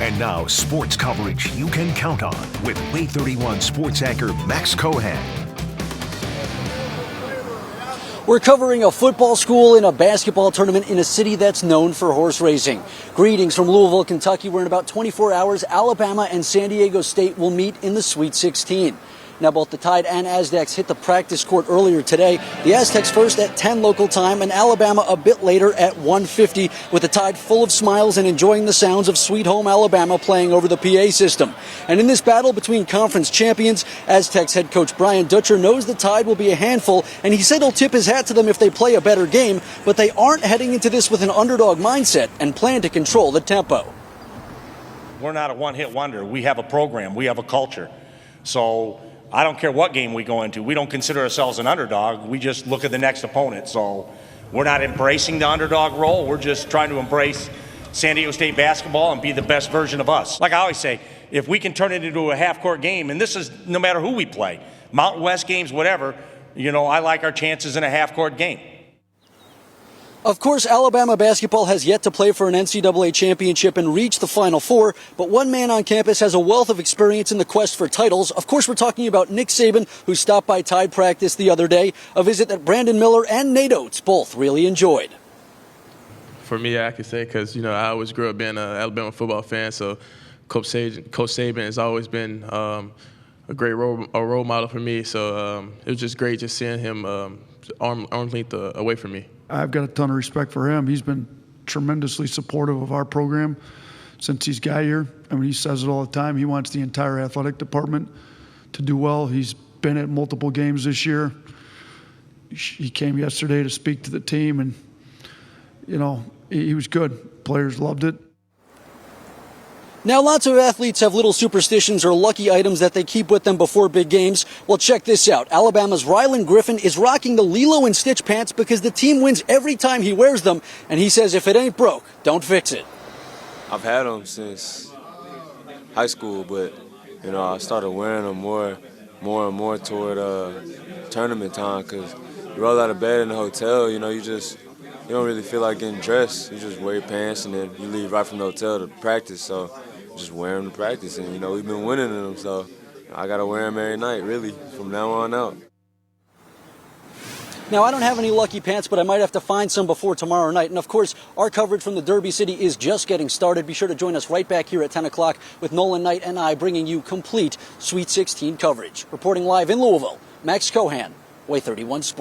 And now, sports coverage you can count on with Way 31 sports anchor Max Cohan. We're covering a football school and a basketball tournament in a city that's known for horse racing. Greetings from Louisville, Kentucky, where in about 24 hours, Alabama and San Diego State will meet in the Sweet 16. Now, both the Tide and Aztecs hit the practice court earlier today. The Aztecs first at 10 local time and Alabama a bit later at 1:50, with the Tide full of smiles and enjoying the sounds of Sweet Home Alabama playing over the PA system. And in this battle between conference champions, Aztecs head coach Brian Dutcher knows the Tide will be a handful, and he said he'll tip his hat to them if they play a better game, but they aren't heading into this with an underdog mindset and plan to control the tempo. We're not a one-hit wonder. We have a program. We have a culture. So I don't care what game we go into. We don't consider ourselves an underdog. We just look at the next opponent. So we're not embracing the underdog role. We're just trying to embrace San Diego State basketball and be the best version of us. Like I always say, if we can turn it into a half-court game, and this is no matter who we play, Mountain West games, whatever, I like our chances in a half-court game. Of course, Alabama basketball has yet to play for an NCAA championship and reach the Final Four, but one man on campus has a wealth of experience in the quest for titles. Of course, we're talking about Nick Saban, who stopped by Tide practice the other day, a visit that Brandon Miller and Nate Oates both really enjoyed. For me, I could say, because, I always grew up being an Alabama football fan, so Coach Saban has always been a great role model for me, so it was just great just seeing him arm's length away from me. I've got a ton of respect for him. He's been tremendously supportive of our program since he's got here. I mean, he says it all the time. He wants the entire athletic department to do well. He's been at multiple games this year. He came yesterday to speak to the team, and, he was good. Players loved it. Now, lots of athletes have little superstitions or lucky items that they keep with them before big games. Well, check this out. Alabama's Rylan Griffin is rocking the Lilo and Stitch pants because the team wins every time he wears them, and he says if it ain't broke, don't fix it. I've had them since high school, but, I started wearing them more and more toward tournament time, because you roll out of bed in the hotel, you don't really feel like getting dressed. You just wear your pants, and then you leave right from the hotel to practice, so just wear them to practice, and we've been winning in them, so I gotta wear them every night, really, from now on out. Now, I don't have any lucky pants, but I might have to find some before tomorrow night. And of course, our coverage from the Derby City is just getting started. Be sure to join us right back here at 10 o'clock with Nolan Knight and I bringing you complete Sweet 16 coverage. Reporting live in Louisville, Max Cohan, Way 31 Sports.